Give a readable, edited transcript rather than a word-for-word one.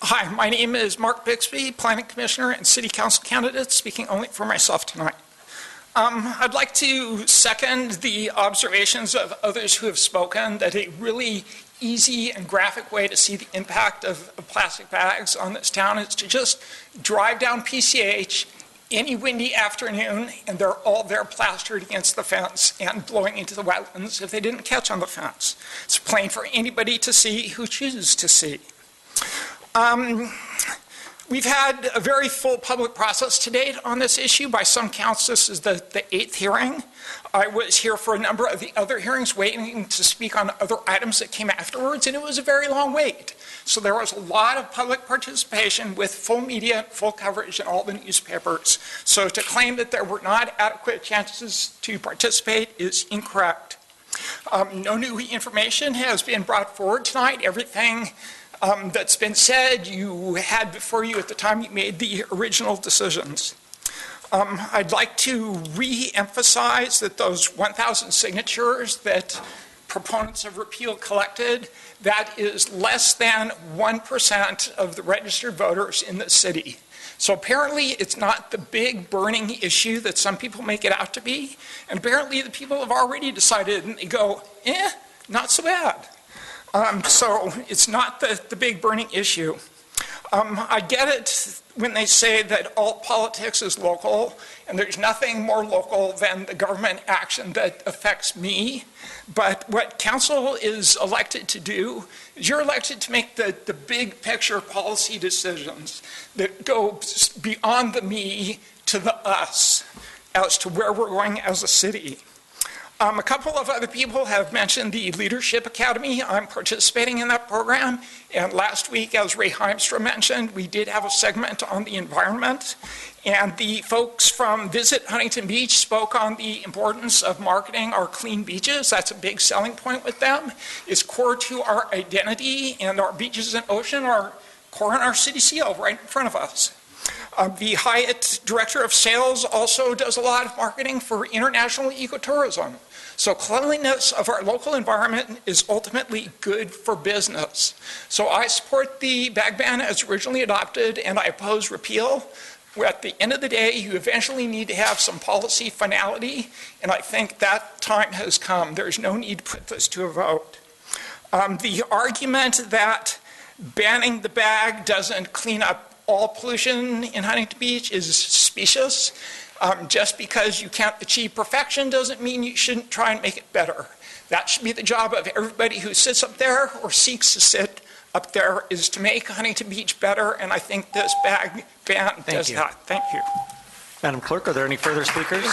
Hi, my name is Mark Bixby, Planning Commissioner and City Council candidate, speaking only for myself tonight. I'd like to second the observations of others who have spoken that a really easy and graphic way to see the impact of plastic bags on this town is to just drive down PCH any windy afternoon and they're all there plastered against the fence and blowing into the wetlands if they didn't catch on the fence. It's plain for anybody to see who chooses to see. We've had a very full public process to date on this issue. By some counts, this is the 8th hearing. I was here for a number of the other hearings waiting to speak on other items that came afterwards, and it was a very long wait. So there was a lot of public participation with full media, full coverage in all the newspapers. So to claim that there were not adequate chances to participate is incorrect. No new information has been brought forward tonight. Everything that's been said you had before you at the time you made the original decisions. I'd like to re-emphasize that those 1,000 signatures that proponents of repeal collected, that is less than 1% of the registered voters in the city. So apparently it's not the big burning issue that some people make it out to be, and apparently the people have already decided and they go, not so bad. So it's not the big burning issue. I get it when they say that all politics is local, and there's nothing more local than the government action that affects me. But what council is elected to do is you're elected to make the big picture policy decisions that go beyond the me to the us as to where we're going as a city. A couple of other people have mentioned the Leadership Academy. I'm participating in that program. And last week, as Ray Heimstra mentioned, we did have a segment on the environment. And the folks from Visit Huntington Beach spoke on the importance of marketing our clean beaches. That's a big selling point with them. It's core to our identity, and our beaches and ocean are core in our city seal right in front of us. The Hyatt Director of Sales also does a lot of marketing for international ecotourism. So cleanliness of our local environment is ultimately good for business. So I support the bag ban as originally adopted, and I oppose repeal. At the end of the day, you eventually need to have some policy finality, and I think that time has come. There's no need to put this to a vote. The argument that banning the bag doesn't clean up all pollution in Huntington Beach is specious. Just because you can't achieve perfection doesn't mean you shouldn't try and make it better. That should be the job of everybody who sits up there or seeks to sit up there, is to make Huntington Beach better, and I think this bag ban does that. Thank you. Madam Clerk, are there any further speakers?